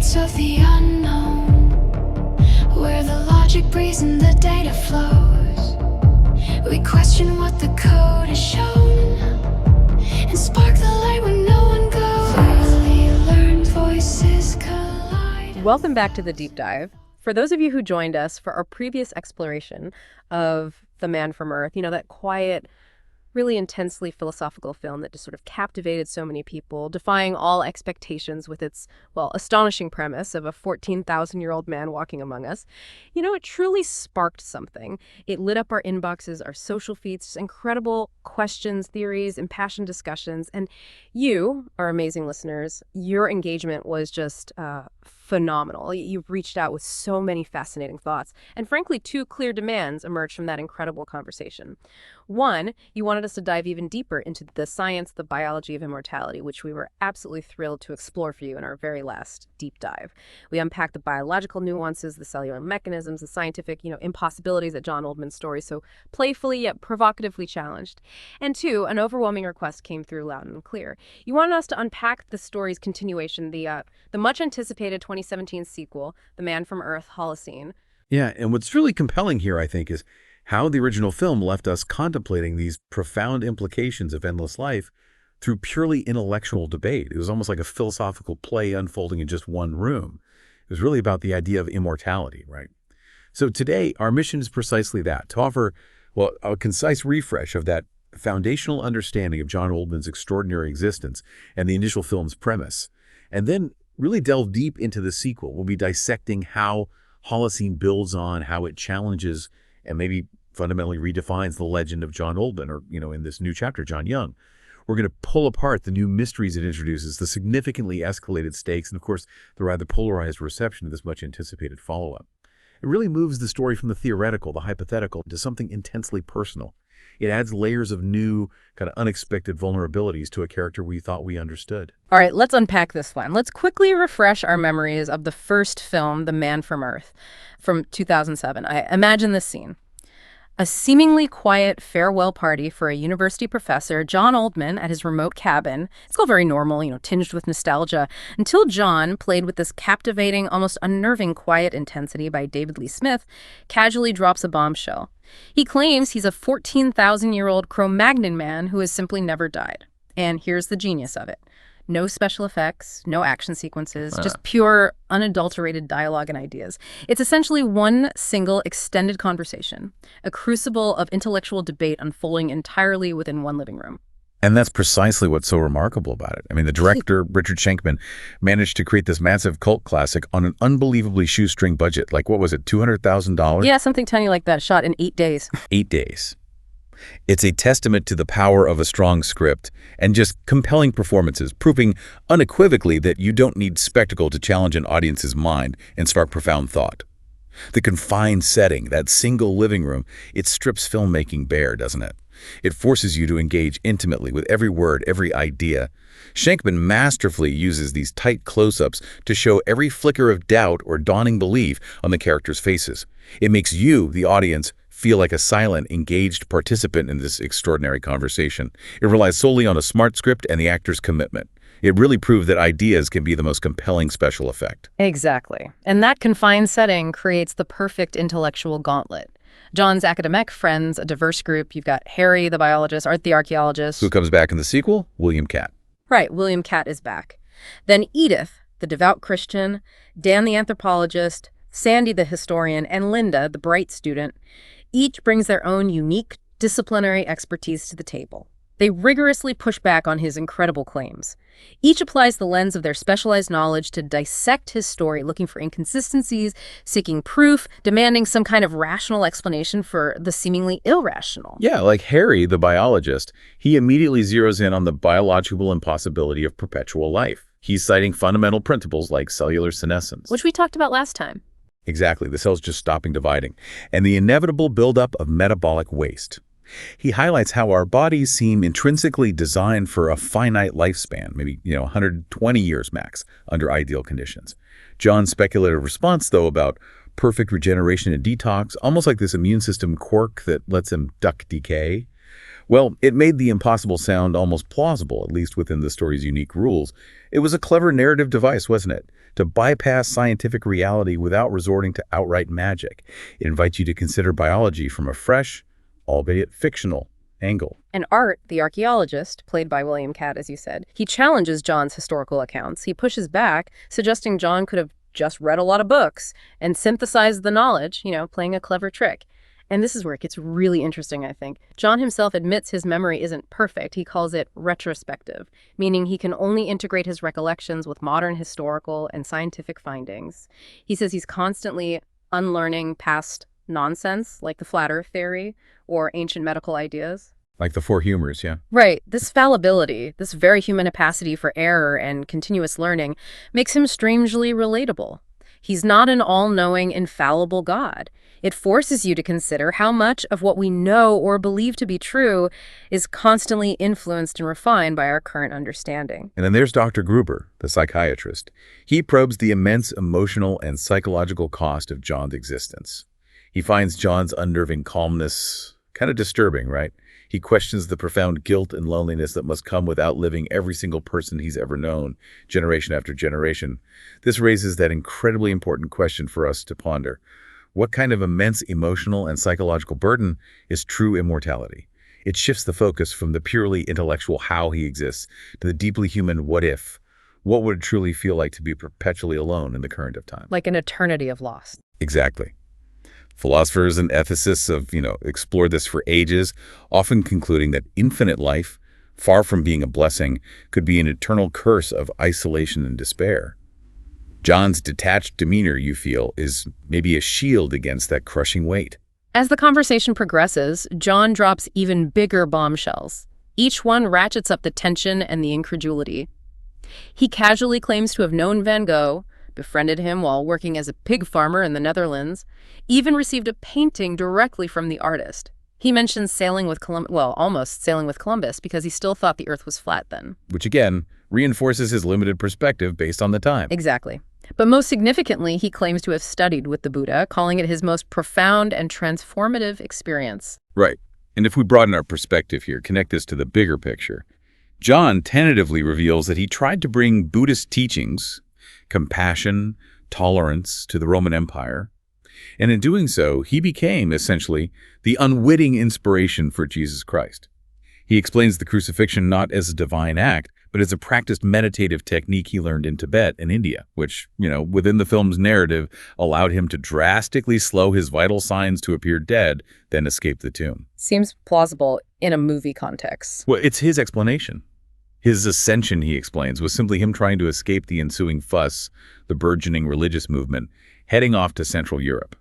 gates of the unknown, where the logic breathes and the data flows. We question what the code has shown, and spark the light when no one goes. Clearly learned voices collide. Welcome back to The Deep Dive. For those of you who joined us for our previous exploration of The Man from Earth, that quiet, really intensely philosophical film that just sort of captivated so many people, defying all expectations with its, astonishing premise of a 14,000-year-old man walking among us. It truly sparked something. It lit up our inboxes, our social feeds, incredible questions, theories, impassioned discussions. And you, our amazing listeners, your engagement was just phenomenal. You've reached out with so many fascinating thoughts. And frankly, two clear demands emerged from that incredible conversation. One, you wanted us to dive even deeper into the science, the biology of immortality, which we were absolutely thrilled to explore for you in our very last deep dive. We unpacked the biological nuances, the cellular mechanisms, the scientific, impossibilities that John Oldman's story so playfully yet provocatively challenged. And two, an overwhelming request came through loud and clear. You wanted us to unpack the story's continuation, the much anticipated 2017 sequel, The Man from Earth, Holocene. Yeah, and what's really compelling here, I think, is how the original film left us contemplating these profound implications of endless life through purely intellectual debate. It was almost like a philosophical play unfolding in just one room. It was really about the idea of immortality, right? So today, our mission is precisely that, to offer, a concise refresh of that foundational understanding of John Oldman's extraordinary existence and the initial film's premise, and then really delve deep into the sequel. We'll be dissecting how Holocene builds on, how it challenges, and maybe fundamentally redefines the legend of John Oldman, or, in this new chapter, John Young. We're going to pull apart the new mysteries it introduces, the significantly escalated stakes, and of course, the rather polarized reception of this much anticipated follow-up. It really moves the story from the theoretical, the hypothetical, to something intensely personal. It adds layers of new, kind of unexpected vulnerabilities to a character we thought we understood. All right, let's unpack this one. Let's quickly refresh our memories of the first film, The Man from Earth, from 2007. I imagine this scene. A seemingly quiet farewell party for a university professor, John Oldman, at his remote cabin. It's all very normal, tinged with nostalgia, until John, played with this captivating, almost unnerving quiet intensity by David Lee Smith, casually drops a bombshell. He claims he's a 14,000-year-old Cro-Magnon man who has simply never died. And here's the genius of it. No special effects, no action sequences, just pure, unadulterated dialogue and ideas. It's essentially one single extended conversation, a crucible of intellectual debate unfolding entirely within one living room. And that's precisely what's so remarkable about it. I mean, the director, Richard Shankman, managed to create this massive cult classic on an unbelievably shoestring budget. Like, what was it, $200,000? Yeah, something tiny like that, shot in 8 days. 8 days. It's a testament to the power of a strong script and just compelling performances, proving unequivocally that you don't need spectacle to challenge an audience's mind and spark profound thought. The confined setting, that single living room, it strips filmmaking bare, doesn't it? It forces you to engage intimately with every word, every idea. Shankman masterfully uses these tight close-ups to show every flicker of doubt or dawning belief on the characters' faces. It makes you, the audience, feel like a silent, engaged participant in this extraordinary conversation. It relies solely on a smart script and the actor's commitment. It really proved that ideas can be the most compelling special effect. Exactly. And that confined setting creates the perfect intellectual gauntlet. John's academic friends, a diverse group. You've got Harry, the biologist, Art, the archaeologist. Who comes back in the sequel? William Catt. Right, William Catt is back. Then Edith, the devout Christian, Dan, the anthropologist, Sandy, the historian, and Linda, the bright student. Each brings their own unique disciplinary expertise to the table. They rigorously push back on his incredible claims. Each applies the lens of their specialized knowledge to dissect his story, looking for inconsistencies, seeking proof, demanding some kind of rational explanation for the seemingly irrational. Yeah, like Harry, the biologist, he immediately zeroes in on the biological impossibility of perpetual life. He's citing fundamental principles like cellular senescence, which we talked about last time. Exactly, the cells just stopping dividing, and the inevitable buildup of metabolic waste. He highlights how our bodies seem intrinsically designed for a finite lifespan, maybe 120 years max, under ideal conditions. John's speculative response, though, about perfect regeneration and detox, almost like this immune system quirk that lets him duck decay, Well, it made the impossible sound almost plausible, at least within the story's unique rules. It was a clever narrative device, wasn't it? To bypass scientific reality without resorting to outright magic. It invites you to consider biology from a fresh, albeit fictional, angle. And Art, the archaeologist, played by William Catt, as you said, he challenges John's historical accounts. He pushes back, suggesting John could have just read a lot of books and synthesized the knowledge, playing a clever trick. And this is where it gets really interesting, I think. John himself admits his memory isn't perfect. He calls it retrospective, meaning he can only integrate his recollections with modern historical and scientific findings. He says he's constantly unlearning past nonsense, like the flat earth theory or ancient medical ideas. Like the four humors, yeah. Right. This fallibility, this very human capacity for error and continuous learning makes him strangely relatable. He's not an all-knowing, infallible God. It forces you to consider how much of what we know or believe to be true is constantly influenced and refined by our current understanding. And then there's Dr. Gruber, the psychiatrist. He probes the immense emotional and psychological cost of John's existence. He finds John's unnerving calmness kind of disturbing, right? He questions the profound guilt and loneliness that must come with outliving every single person he's ever known, generation after generation. This raises that incredibly important question for us to ponder. What kind of immense emotional and psychological burden is true immortality? It shifts the focus from the purely intellectual how he exists to the deeply human what if. What would it truly feel like to be perpetually alone in the current of time? Like an eternity of lost. Exactly. Philosophers and ethicists have, explored this for ages, often concluding that infinite life, far from being a blessing, could be an eternal curse of isolation and despair. John's detached demeanor, you feel, is maybe a shield against that crushing weight. As the conversation progresses, John drops even bigger bombshells. Each one ratchets up the tension and the incredulity. He casually claims to have known Van Gogh, befriended him while working as a pig farmer in the Netherlands, even received a painting directly from the artist. He mentions sailing with almost sailing with Columbus because he still thought the Earth was flat then. Which again, reinforces his limited perspective based on the time. Exactly. But most significantly, he claims to have studied with the Buddha, calling it his most profound and transformative experience. Right. And if we broaden our perspective here, connect this to the bigger picture, John tentatively reveals that he tried to bring Buddhist teachings, compassion, tolerance to the Roman Empire. And in doing so, he became, essentially, the unwitting inspiration for Jesus Christ. He explains the crucifixion not as a divine act, but as a practiced meditative technique he learned in Tibet and India, which, within the film's narrative, allowed him to drastically slow his vital signs to appear dead, then escape the tomb. Seems plausible in a movie context. Well, it's his explanation. His ascension, he explains, was simply him trying to escape the ensuing fuss, the burgeoning religious movement, heading off to Central Europe.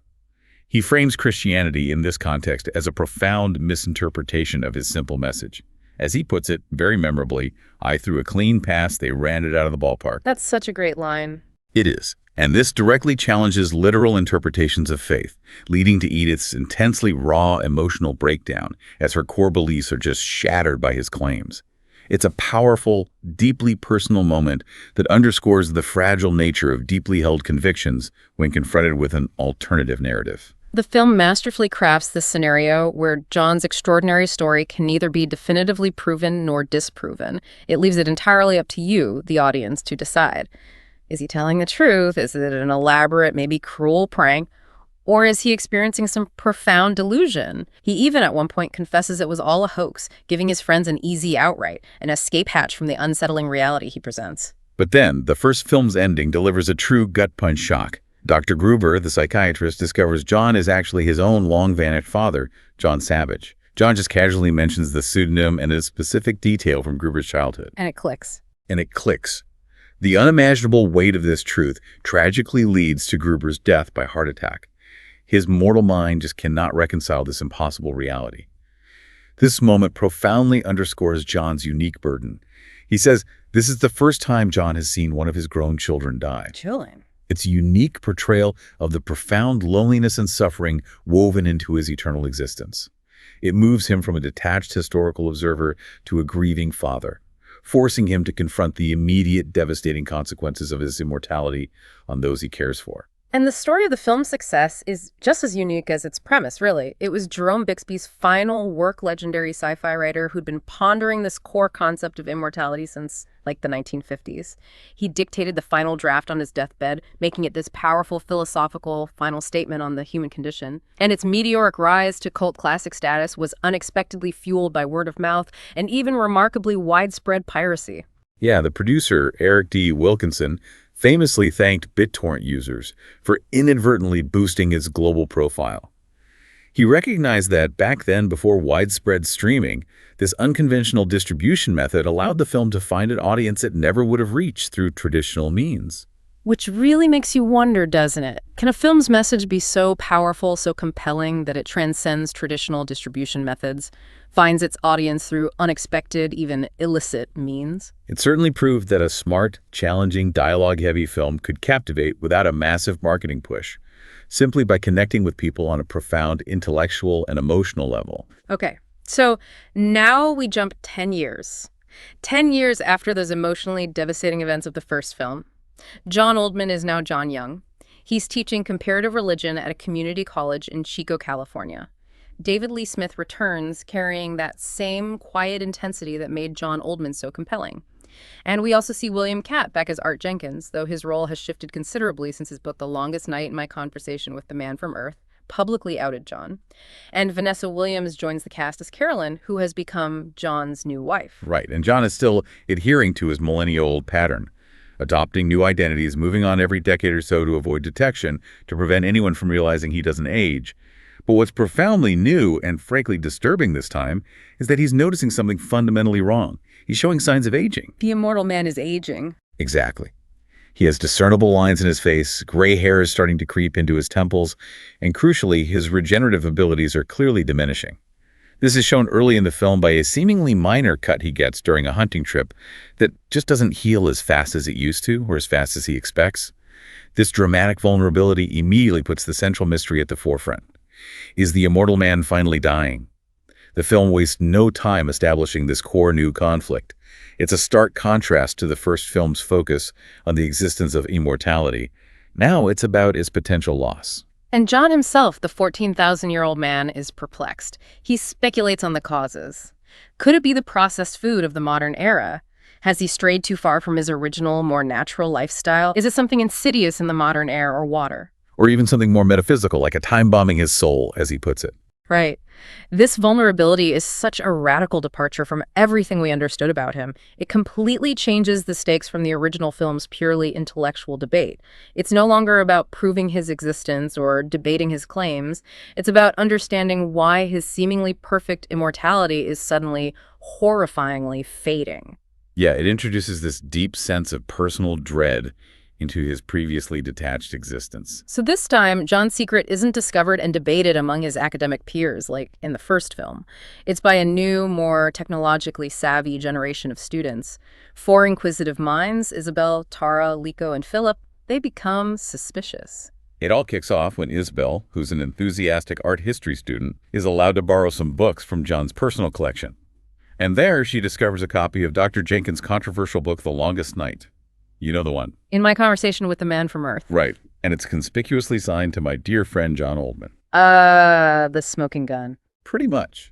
He frames Christianity in this context as a profound misinterpretation of his simple message. As he puts it, very memorably, I threw a clean pass, they ran it out of the ballpark. That's such a great line. It is. And this directly challenges literal interpretations of faith, leading to Edith's intensely raw emotional breakdown as her core beliefs are just shattered by his claims. It's a powerful, deeply personal moment that underscores the fragile nature of deeply held convictions when confronted with an alternative narrative. The film masterfully crafts this scenario where John's extraordinary story can neither be definitively proven nor disproven. It leaves it entirely up to you, the audience, to decide. Is he telling the truth? Is it an elaborate, maybe cruel prank? Or is he experiencing some profound delusion? He even at one point confesses it was all a hoax, giving his friends an easy outright, an escape hatch from the unsettling reality he presents. But then, the first film's ending delivers a true gut-punch shock. Dr. Gruber, the psychiatrist, discovers John is actually his own long-vanished father, John Savage. John just casually mentions the pseudonym and a specific detail from Gruber's childhood. And it clicks. The unimaginable weight of this truth tragically leads to Gruber's death by heart attack. His mortal mind just cannot reconcile this impossible reality. This moment profoundly underscores John's unique burden. He says this is the first time John has seen one of his grown children die. Chilling. It's a unique portrayal of the profound loneliness and suffering woven into his eternal existence. It moves him from a detached historical observer to a grieving father, forcing him to confront the immediate devastating consequences of his immortality on those he cares for. And the story of the film's success is just as unique as its premise, really. It was Jerome Bixby's final work, legendary sci-fi writer who'd been pondering this core concept of immortality since, like, the 1950s. He dictated the final draft on his deathbed, making it this powerful philosophical final statement on the human condition. And its meteoric rise to cult classic status was unexpectedly fueled by word of mouth and even remarkably widespread piracy. Yeah, the producer, Eric D. Wilkinson, famously thanked BitTorrent users for inadvertently boosting his global profile. He recognized that back then, before widespread streaming, this unconventional distribution method allowed the film to find an audience it never would have reached through traditional means. Which really makes you wonder, doesn't it? Can a film's message be so powerful, so compelling that it transcends traditional distribution methods, finds its audience through unexpected, even illicit means? It certainly proved that a smart, challenging, dialogue-heavy film could captivate without a massive marketing push, simply by connecting with people on a profound intellectual and emotional level. Okay, so now we jump 10 years. 10 years after those emotionally devastating events of the first film. John Oldman is now John Young. He's teaching comparative religion at a community college in Chico, California. David Lee Smith returns carrying that same quiet intensity that made John Oldman so compelling. And we also see William Katt back as Art Jenkins, though his role has shifted considerably since his book The Longest Night in My Conversation with the Man from Earth publicly outed John. And Vanessa Williams joins the cast as Carolyn, who has become John's new wife. Right, and John is still adhering to his millennia-old pattern, adopting new identities, moving on every decade or so to avoid detection, to prevent anyone from realizing he doesn't age. But what's profoundly new and frankly disturbing this time is that he's noticing something fundamentally wrong. He's showing signs of aging. The immortal man is aging. Exactly. He has discernible lines in his face, gray hair is starting to creep into his temples, and crucially, his regenerative abilities are clearly diminishing. This is shown early in the film by a seemingly minor cut he gets during a hunting trip that just doesn't heal as fast as it used to or as fast as he expects. This dramatic vulnerability immediately puts the central mystery at the forefront. Is the immortal man finally dying? The film wastes no time establishing this core new conflict. It's a stark contrast to the first film's focus on the existence of immortality. Now it's about its potential loss. And John himself, the 14,000-year-old man, is perplexed. He speculates on the causes. Could it be the processed food of the modern era? Has he strayed too far from his original, more natural lifestyle? Is it something insidious in the modern air or water? Or even something more metaphysical, like a time bombing his soul, as he puts it. Right. This vulnerability is such a radical departure from everything we understood about him. It completely changes the stakes from the original film's purely intellectual debate. It's no longer about proving his existence or debating his claims. It's about understanding why his seemingly perfect immortality is suddenly horrifyingly fading. Yeah, it introduces this deep sense of personal dread into his previously detached existence. So this time, John's secret isn't discovered and debated among his academic peers like in the first film. It's by a new, more technologically savvy generation of students. 4 inquisitive minds, Isabel, Tara, Liko, and Philip, they become suspicious. It all kicks off when Isabel, who's an enthusiastic art history student, is allowed to borrow some books from John's personal collection. And there she discovers a copy of Dr. Jenkins' controversial book, The Longest Night. You know the one. In My Conversation with the Man from Earth. Right. And it's conspicuously signed to my dear friend John Oldman. The smoking gun. Pretty much.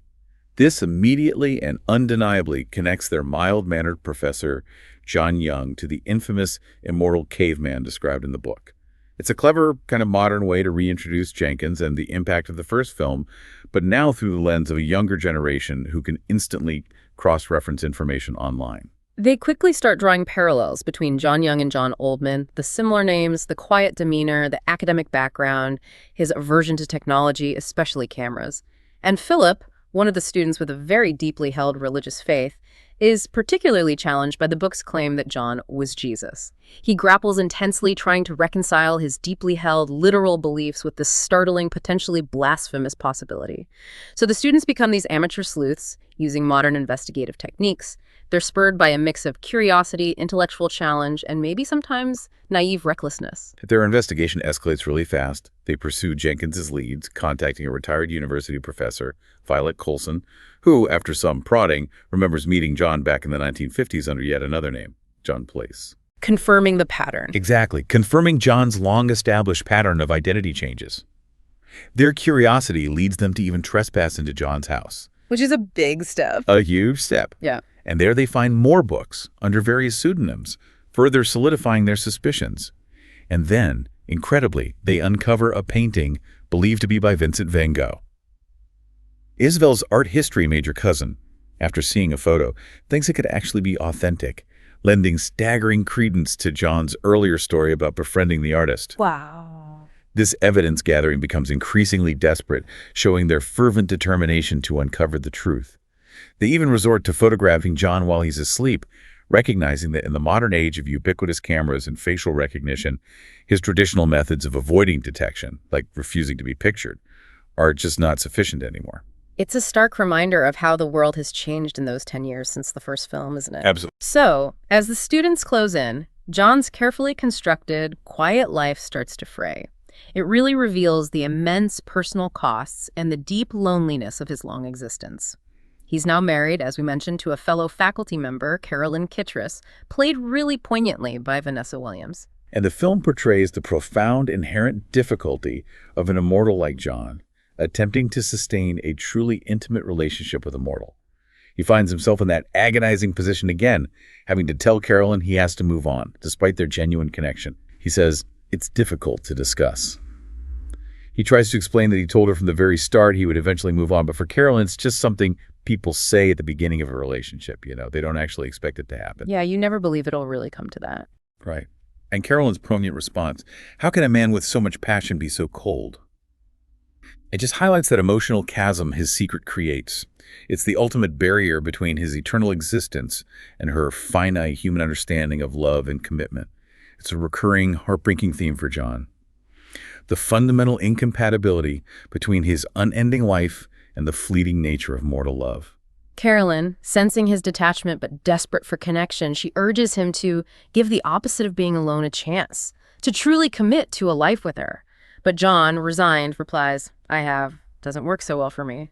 This immediately and undeniably connects their mild-mannered professor, John Young, to the infamous immortal caveman described in the book. It's a clever, kind of modern way to reintroduce Jenkins and the impact of the first film, but now through the lens of a younger generation who can instantly cross-reference information online. They quickly start drawing parallels between John Young and John Oldman, the similar names, the quiet demeanor, the academic background, his aversion to technology, especially cameras. And Philip, one of the students with a very deeply held religious faith, is particularly challenged by the book's claim that John was Jesus. He grapples intensely trying to reconcile his deeply held literal beliefs with this startling, potentially blasphemous possibility. So the students become these amateur sleuths using modern investigative techniques. They're spurred by a mix of curiosity, intellectual challenge, and maybe sometimes naive recklessness. Their investigation escalates really fast. They pursue Jenkins's leads, contacting a retired university professor, Violet Colson, who, after some prodding, remembers meeting John back in the 1950s under yet another name, John Place. confirming the pattern. Exactly, confirming John's long-established pattern of identity changes. Their curiosity leads them to even trespass into John's house. Which is a big step. A huge step. Yeah. And there they find more books under various pseudonyms, further solidifying their suspicions. And then, incredibly, they uncover a painting believed to be by Vincent van Gogh. Isabel's art history major cousin, after seeing a photo, thinks it could actually be authentic, lending staggering credence to John's earlier story about befriending the artist. Wow. This evidence gathering becomes increasingly desperate, showing their fervent determination to uncover the truth. They even resort to photographing John while he's asleep, recognizing that in the modern age of ubiquitous cameras and facial recognition, his traditional methods of avoiding detection, like refusing to be pictured, are just not sufficient anymore. It's a stark reminder of how the world has changed in those 10 years since the first film, isn't it? Absolutely. So, as the students close in, John's carefully constructed, quiet life starts to fray. It really reveals the immense personal costs and the deep loneliness of his long existence. He's now married, as we mentioned, to a fellow faculty member, Carolyn Kittredge, played really poignantly by Vanessa Williams. And the film portrays the profound inherent difficulty of an immortal like John, attempting to sustain a truly intimate relationship with a mortal. He finds himself in that agonizing position again, having to tell Carolyn he has to move on, despite their genuine connection. He says, "It's difficult to discuss." He tries to explain that he told her from the very start he would eventually move on, but for Carolyn, it's just something people say at the beginning of a relationship, They don't actually expect it to happen. Yeah, you never believe it'll really come to that. Right. And Carolyn's poignant response, "How can a man with so much passion be so cold?" It just highlights that emotional chasm his secret creates. It's the ultimate barrier between his eternal existence and her finite human understanding of love and commitment. It's a recurring, heartbreaking theme for John. The fundamental incompatibility between his unending life and the fleeting nature of mortal love. Carolyn, sensing his detachment but desperate for connection, she urges him to give the opposite of being alone a chance, to truly commit to a life with her. But John, resigned, replies, doesn't work so well for me.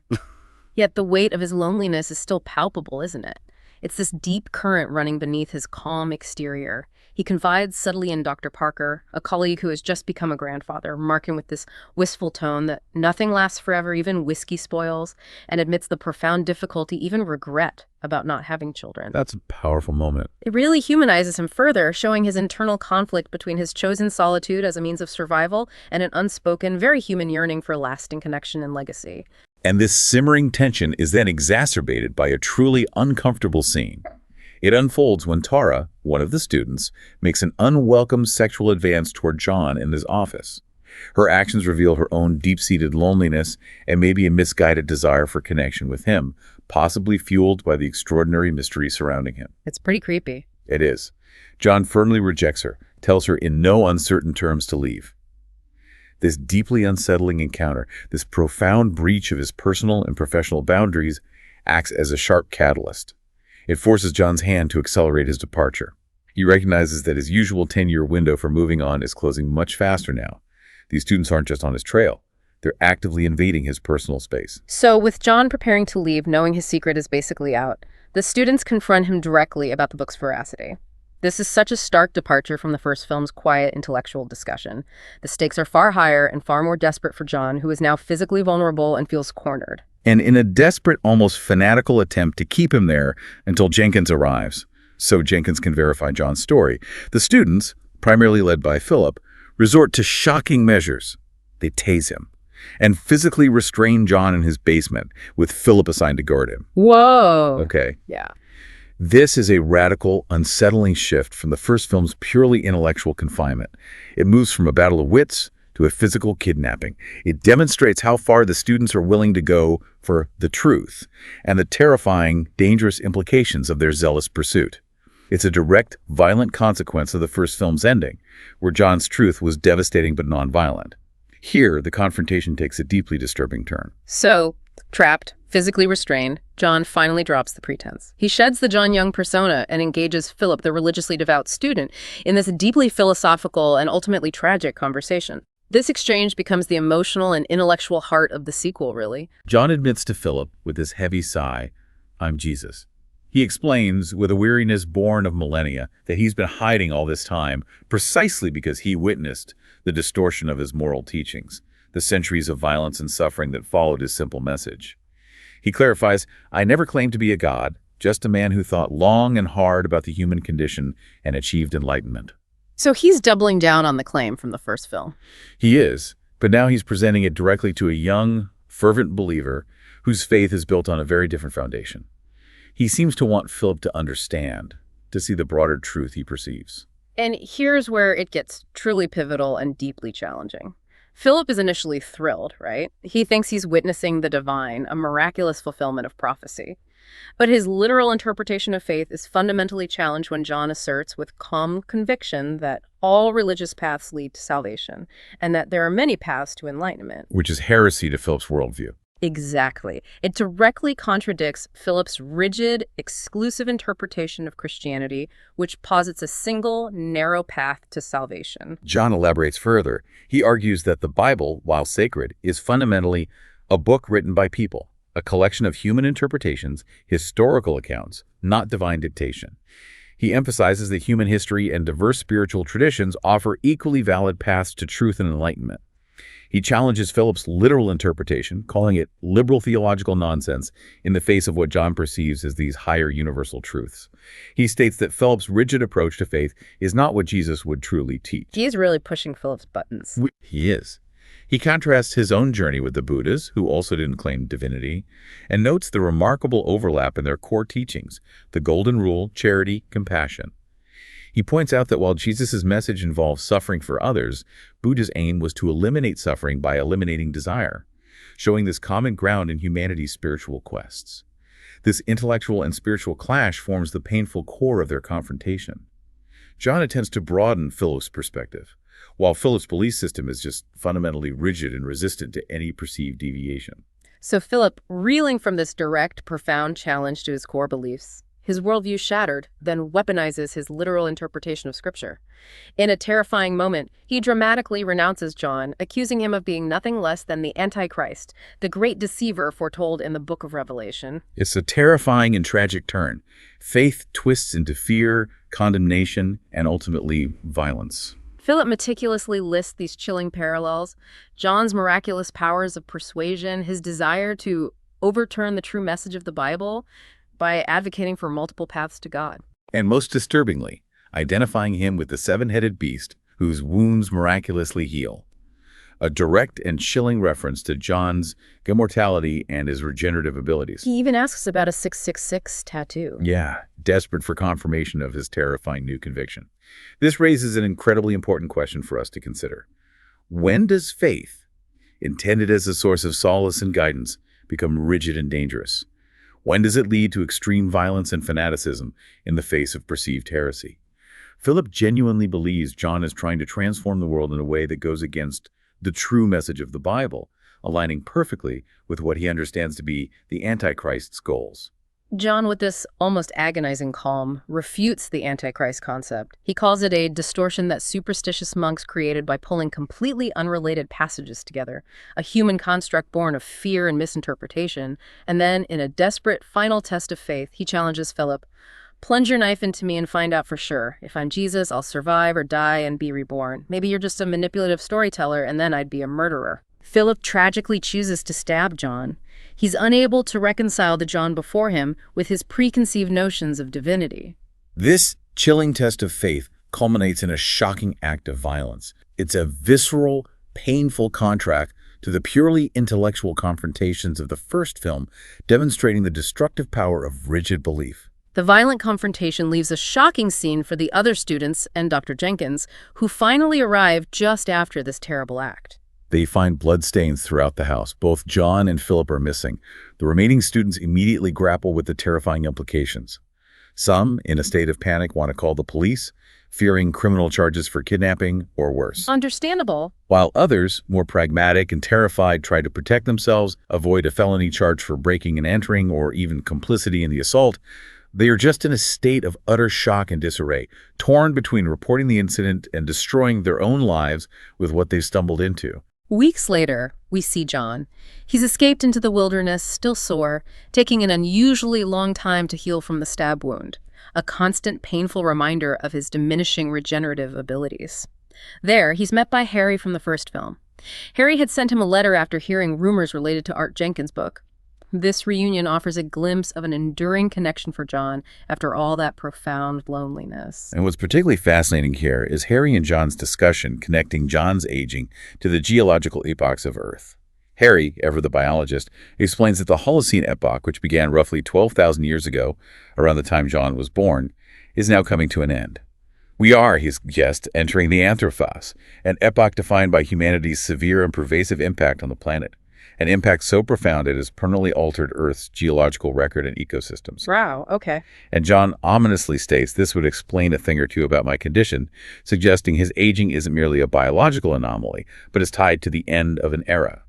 Yet the weight of his loneliness is still palpable, isn't it? It's this deep current running beneath his calm exterior. He confides subtly in Dr. Parker, a colleague who has just become a grandfather, remarking with this wistful tone that nothing lasts forever, even whiskey spoils, and admits the profound difficulty, even regret, about not having children. That's a powerful moment. It really humanizes him further, showing his internal conflict between his chosen solitude as a means of survival and an unspoken, very human yearning for lasting connection and legacy. And this simmering tension is then exacerbated by a truly uncomfortable scene. It unfolds when Tara, one of the students, makes an unwelcome sexual advance toward John in his office. Her actions reveal her own deep-seated loneliness and maybe a misguided desire for connection with him, possibly fueled by the extraordinary mystery surrounding him. It's pretty creepy. It is. John firmly rejects her, tells her in no uncertain terms to leave. This deeply unsettling encounter, this profound breach of his personal and professional boundaries, acts as a sharp catalyst. It forces John's hand to accelerate his departure. He recognizes that his usual 10-year window for moving on is closing much faster now. These students aren't just on his trail. They're actively invading his personal space. So, with John preparing to leave, knowing his secret is basically out, the students confront him directly about the book's veracity. This is such a stark departure from the first film's quiet intellectual discussion. The stakes are far higher and far more desperate for John, who is now physically vulnerable and feels cornered. And in a desperate, almost fanatical attempt to keep him there until Jenkins arrives, so Jenkins can verify John's story, the students, primarily led by Philip, resort to shocking measures. They tase him and physically restrain John in his basement, with Philip assigned to guard him. Whoa! Okay. Yeah. This is a radical, unsettling shift from the first film's purely intellectual confinement. It moves from a battle of wits to a physical kidnapping. It demonstrates how far the students are willing to go for the truth and the terrifying, dangerous implications of their zealous pursuit. It's a direct, violent consequence of the first film's ending, where John's truth was devastating but nonviolent. Here, the confrontation takes a deeply disturbing turn. So, trapped, physically restrained, John finally drops the pretense. He sheds the John Young persona and engages Philip, the religiously devout student, in this deeply philosophical and ultimately tragic conversation. This exchange becomes the emotional and intellectual heart of the sequel, really. John admits to Philip, with this heavy sigh, "I'm Jesus." He explains, with a weariness born of millennia, that he's been hiding all this time precisely because he witnessed the distortion of his moral teachings, the centuries of violence and suffering that followed his simple message. He clarifies, "I never claimed to be a god, just a man who thought long and hard about the human condition and achieved enlightenment." So he's doubling down on the claim from the first film. He is, but now he's presenting it directly to a young, fervent believer whose faith is built on a very different foundation. He seems to want Philip to understand, to see the broader truth he perceives. And here's where it gets truly pivotal and deeply challenging. Philip is initially thrilled, right? He thinks he's witnessing the divine, a miraculous fulfillment of prophecy. But his literal interpretation of faith is fundamentally challenged when John asserts with calm conviction that all religious paths lead to salvation, and that there are many paths to enlightenment. Which is heresy to Philip's worldview. Exactly. It directly contradicts Philip's rigid, exclusive interpretation of Christianity, which posits a single, narrow path to salvation. John elaborates further. He argues that the Bible, while sacred, is fundamentally a book written by people, a collection of human interpretations, historical accounts, not divine dictation. He emphasizes that human history and diverse spiritual traditions offer equally valid paths to truth and enlightenment. He challenges Philip's literal interpretation, calling it liberal theological nonsense in the face of what John perceives as these higher universal truths. He states that Philip's rigid approach to faith is not what Jesus would truly teach. He is really pushing Philip's buttons. He is. He contrasts his own journey with the Buddhas, who also didn't claim divinity, and notes the remarkable overlap in their core teachings, the golden rule, charity, compassion. He points out that while Jesus' message involves suffering for others, Buddha's aim was to eliminate suffering by eliminating desire, showing this common ground in humanity's spiritual quests. This intellectual and spiritual clash forms the painful core of their confrontation. John attempts to broaden Philip's perspective, while Philip's belief system is just fundamentally rigid and resistant to any perceived deviation. So Philip, reeling from this direct, profound challenge to his core beliefs, his worldview shattered, then weaponizes his literal interpretation of Scripture. In a terrifying moment, he dramatically renounces John, accusing him of being nothing less than the Antichrist, the great deceiver foretold in the book of Revelation. It's a terrifying and tragic turn. Faith twists into fear, condemnation, and ultimately violence. Philip meticulously lists these chilling parallels: John's miraculous powers of persuasion, his desire to overturn the true message of the Bible by advocating for multiple paths to God. And most disturbingly, identifying him with the seven-headed beast whose wounds miraculously heal. A direct and chilling reference to John's immortality and his regenerative abilities. He even asks about a 666 tattoo. Yeah, desperate for confirmation of his terrifying new conviction. This raises an incredibly important question for us to consider. When does faith, intended as a source of solace and guidance, become rigid and dangerous? When does it lead to extreme violence and fanaticism in the face of perceived heresy? Philip genuinely believes John is trying to transform the world in a way that goes against the true message of the Bible, aligning perfectly with what he understands to be the Antichrist's goals. John, with this almost agonizing calm, refutes the Antichrist concept. He calls it a distortion that superstitious monks created by pulling completely unrelated passages together, a human construct born of fear and misinterpretation. And then, in a desperate final test of faith, he challenges Philip, "Plunge your knife into me and find out for sure. If I'm Jesus, I'll survive or die and be reborn. Maybe you're just a manipulative storyteller, and then I'd be a murderer." Philip tragically chooses to stab John. He's unable to reconcile the John before him with his preconceived notions of divinity. This chilling test of faith culminates in a shocking act of violence. It's a visceral, painful contrast to the purely intellectual confrontations of the first film, demonstrating the destructive power of rigid belief. The violent confrontation leaves a shocking scene for the other students and Dr. Jenkins, who finally arrive just after this terrible act. They find bloodstains throughout the house. Both John and Philip are missing. The remaining students immediately grapple with the terrifying implications. Some, in a state of panic, want to call the police, fearing criminal charges for kidnapping or worse. Understandable. While others, more pragmatic and terrified, try to protect themselves, avoid a felony charge for breaking and entering, or even complicity in the assault, they are just in a state of utter shock and disarray, torn between reporting the incident and destroying their own lives with what they've stumbled into. Weeks later, we see John. He's escaped into the wilderness, still sore, taking an unusually long time to heal from the stab wound, a constant painful reminder of his diminishing regenerative abilities. There, he's met by Harry from the first film. Harry had sent him a letter after hearing rumors related to Art Jenkins' book. This reunion offers a glimpse of an enduring connection for John after all that profound loneliness. And what's particularly fascinating here is Harry and John's discussion connecting John's aging to the geological epochs of Earth. Harry, ever the biologist, explains that the Holocene epoch, which began roughly 12,000 years ago, around the time John was born, is now coming to an end. We are, he suggests, entering the Anthropos, an epoch defined by humanity's severe and pervasive impact on the planet. An impact so profound it has permanently altered Earth's geological record and ecosystems. Wow, okay. And John ominously states this would explain a thing or two about my condition, suggesting his aging isn't merely a biological anomaly, but is tied to the end of an era,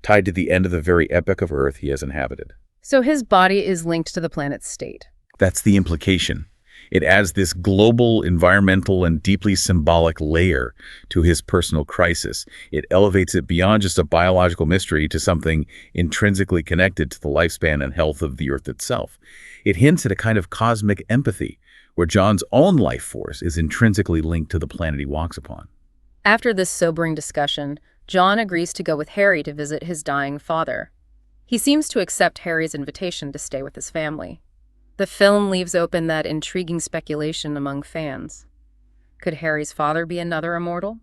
tied to the end of the very epoch of Earth he has inhabited. So his body is linked to the planet's state. That's the implication. It adds this global, environmental, and deeply symbolic layer to his personal crisis. It elevates it beyond just a biological mystery to something intrinsically connected to the lifespan and health of the Earth itself. It hints at a kind of cosmic empathy, where John's own life force is intrinsically linked to the planet he walks upon. After this sobering discussion, John agrees to go with Harry to visit his dying father. He seems to accept Harry's invitation to stay with his family. The film leaves open that intriguing speculation among fans. Could Harry's father be another immortal?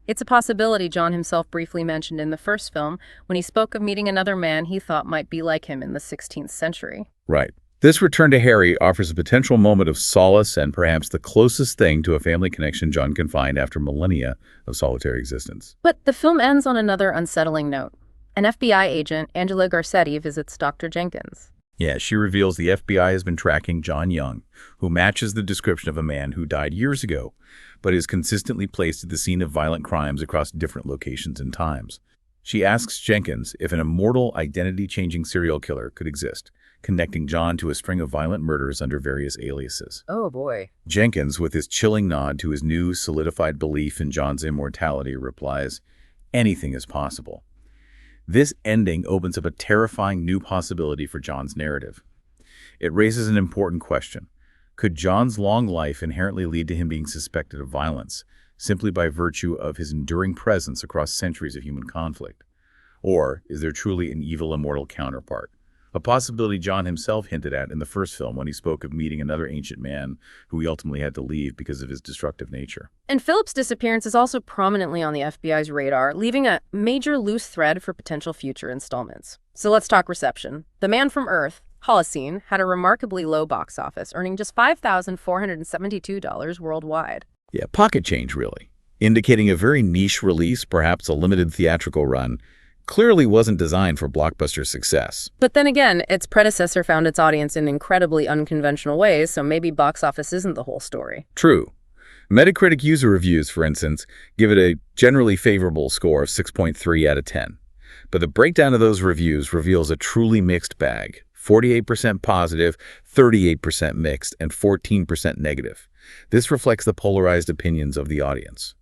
It's a possibility John himself briefly mentioned in the first film when he spoke of meeting another man he thought might be like him in the 16th century. Right. This return to Harry offers a potential moment of solace and perhaps the closest thing to a family connection John can find after millennia of solitary existence. But the film ends on another unsettling note. An FBI agent, Angela Garcetti, visits Dr. Jenkins. Yeah, she reveals the FBI has been tracking John Young, who matches the description of a man who died years ago, but is consistently placed at the scene of violent crimes across different locations and times. She asks Jenkins if an immortal, identity-changing serial killer could exist, connecting John to a string of violent murders under various aliases. Oh, boy. Jenkins, with his chilling nod to his new solidified belief in John's immortality, replies, "Anything is possible." This ending opens up a terrifying new possibility for John's narrative. It raises an important question. Could John's long life inherently lead to him being suspected of violence, simply by virtue of his enduring presence across centuries of human conflict? Or is there truly an evil immortal counterpart? A possibility John himself hinted at in the first film when he spoke of meeting another ancient man who he ultimately had to leave because of his destructive nature. And Philip's disappearance is also prominently on the FBI's radar, leaving a major loose thread for potential future installments. So let's talk reception. The Man from Earth, Holocene, had a remarkably low box office, earning just $5,472 worldwide. Yeah, pocket change, really. Indicating a very niche release, perhaps a limited theatrical run, clearly wasn't designed for blockbuster success. But then again, its predecessor found its audience in incredibly unconventional ways, so maybe box office isn't the whole story. True. Metacritic user reviews, for instance, give it a generally favorable score of 6.3 out of 10. But the breakdown of those reviews reveals a truly mixed bag. 48% positive, 38% mixed, and 14% negative. This reflects the polarized opinions of the audience.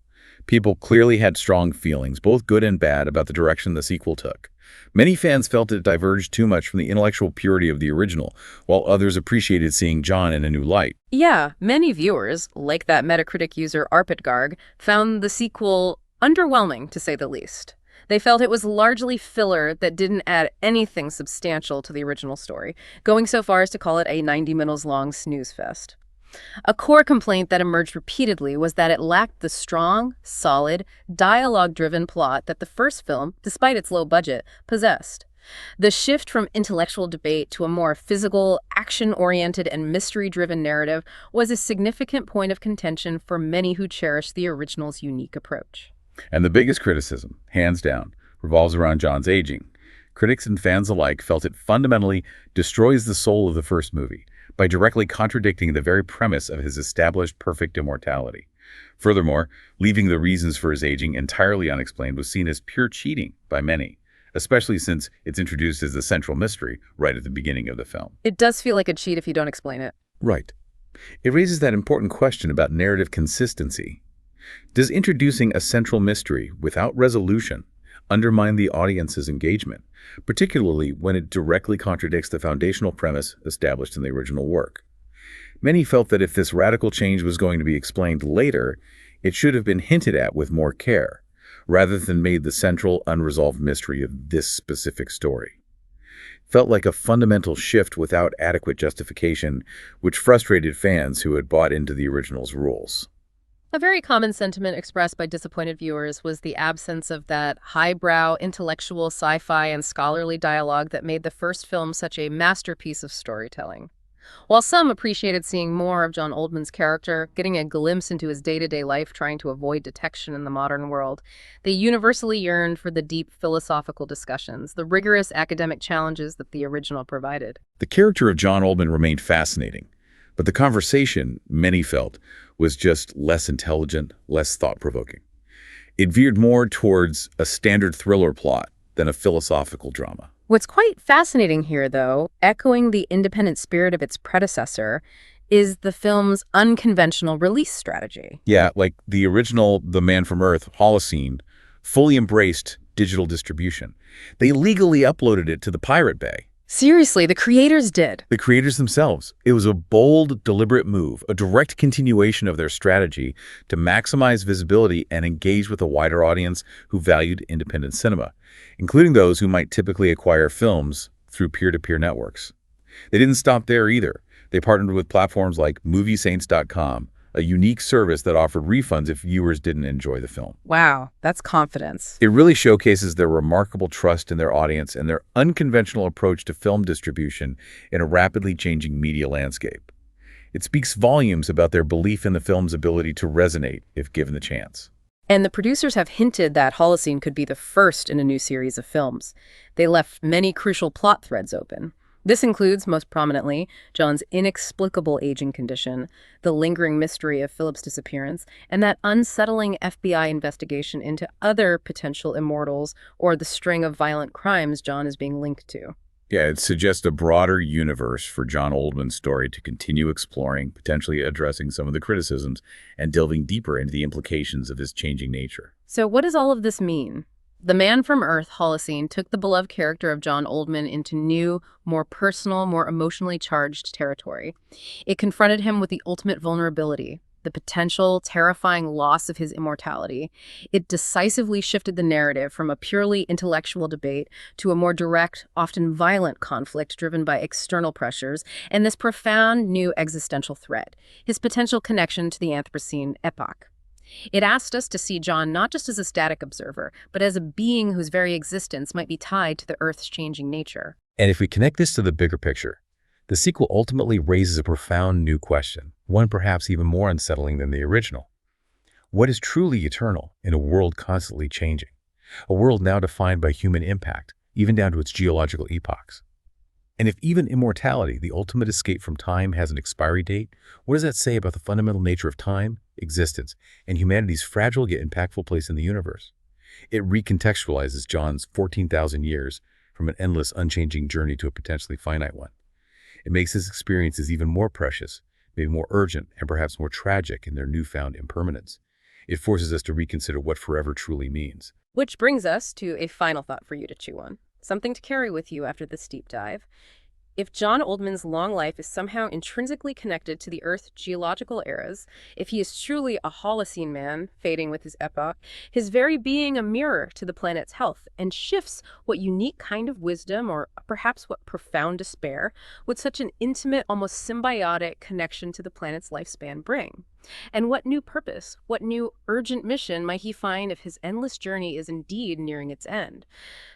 People clearly had strong feelings, both good and bad, about the direction the sequel took. Many fans felt it diverged too much from the intellectual purity of the original, while others appreciated seeing John in a new light. Yeah, many viewers, like that Metacritic user ArpitGarg, found the sequel underwhelming, to say the least. They felt it was largely filler that didn't add anything substantial to the original story, going so far as to call it a 90 minutes long snooze fest. A core complaint that emerged repeatedly was that it lacked the strong, solid, dialogue-driven plot that the first film, despite its low budget, possessed. The shift from intellectual debate to a more physical, action-oriented, and mystery-driven narrative was a significant point of contention for many who cherished the original's unique approach. And the biggest criticism, hands down, revolves around John's aging. Critics and fans alike felt it fundamentally destroys the soul of the first movie by directly contradicting the very premise of his established perfect immortality. Furthermore, leaving the reasons for his aging entirely unexplained was seen as pure cheating by many, especially since it's introduced as the central mystery right at the beginning of the film. It does feel like a cheat if you don't explain it. Right. It raises that important question about narrative consistency. Does introducing a central mystery without resolution undermine the audience's engagement, particularly when it directly contradicts the foundational premise established in the original work. Many felt that if this radical change was going to be explained later, it should have been hinted at with more care, rather than made the central, unresolved mystery of this specific story. Felt like a fundamental shift without adequate justification, which frustrated fans who had bought into the original's rules. A very common sentiment expressed by disappointed viewers was the absence of that highbrow, intellectual sci-fi and scholarly dialogue that made the first film such a masterpiece of storytelling. While some appreciated seeing more of John Oldman's character, getting a glimpse into his day-to-day life trying to avoid detection in the modern world, they universally yearned for the deep philosophical discussions, the rigorous academic challenges that the original provided. The character of John Oldman remained fascinating, but the conversation, many felt, was just less intelligent, less thought-provoking. It veered more towards a standard thriller plot than a philosophical drama. What's quite fascinating here, though, echoing the independent spirit of its predecessor, is the film's unconventional release strategy. Yeah, like the original The Man from Earth, Holocene, fully embraced digital distribution. They legally uploaded it to the Pirate Bay. Seriously, the creators did. The creators themselves. It was a bold, deliberate move, a direct continuation of their strategy to maximize visibility and engage with a wider audience who valued independent cinema, including those who might typically acquire films through peer-to-peer networks. They didn't stop there either. They partnered with platforms like MovieSaints.com, a unique service that offered refunds if viewers didn't enjoy the film. Wow, that's confidence. It really showcases their remarkable trust in their audience and their unconventional approach to film distribution in a rapidly changing media landscape. It speaks volumes about their belief in the film's ability to resonate if given the chance. And the producers have hinted that Holocene could be the first in a new series of films. They left many crucial plot threads open. This includes, most prominently, John's inexplicable aging condition, the lingering mystery of Philip's disappearance, and that unsettling FBI investigation into other potential immortals or the string of violent crimes John is being linked to. Yeah, it suggests a broader universe for John Oldman's story to continue exploring, potentially addressing some of the criticisms and delving deeper into the implications of his changing nature. So what does all of this mean? The Man from Earth, Holocene, took the beloved character of John Oldman into new, more personal, more emotionally charged territory. It confronted him with the ultimate vulnerability, the potential, terrifying loss of his immortality. It decisively shifted the narrative from a purely intellectual debate to a more direct, often violent conflict driven by external pressures and this profound new existential threat, his potential connection to the Anthropocene epoch. It asked us to see John not just as a static observer, but as a being whose very existence might be tied to the Earth's changing nature. And if we connect this to the bigger picture, the sequel ultimately raises a profound new question, one perhaps even more unsettling than the original. What is truly eternal in a world constantly changing? A world now defined by human impact, even down to its geological epochs. And if even immortality, the ultimate escape from time, has an expiry date, what does that say about the fundamental nature of time, existence, and humanity's fragile yet impactful place in the universe? It recontextualizes John's 14,000 years from an endless, unchanging journey to a potentially finite one. It makes his experiences even more precious, maybe more urgent, and perhaps more tragic in their newfound impermanence. It forces us to reconsider what forever truly means. Which brings us to a final thought for you to chew on. Something to carry with you after this deep dive. If John Oldman's long life is somehow intrinsically connected to the Earth's geological eras, if he is truly a Holocene man, fading with his epoch, his very being a mirror to the planet's health, and shifts what unique kind of wisdom, or perhaps what profound despair, would such an intimate, almost symbiotic connection to the planet's lifespan bring? And what new purpose, what new urgent mission might he find if his endless journey is indeed nearing its end?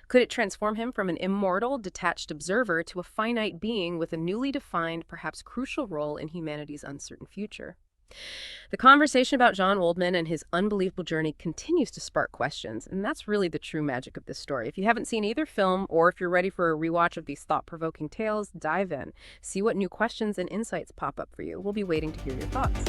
Could it transform him from an immortal, detached observer to a finite being with a newly defined, perhaps crucial role in humanity's uncertain future? The conversation about John Oldman and his unbelievable journey continues to spark questions, and that's really the true magic of this story. If you haven't seen either film, or if you're ready for a rewatch of these thought-provoking tales, dive in. See what new questions and insights pop up for you. We'll be waiting to hear your thoughts.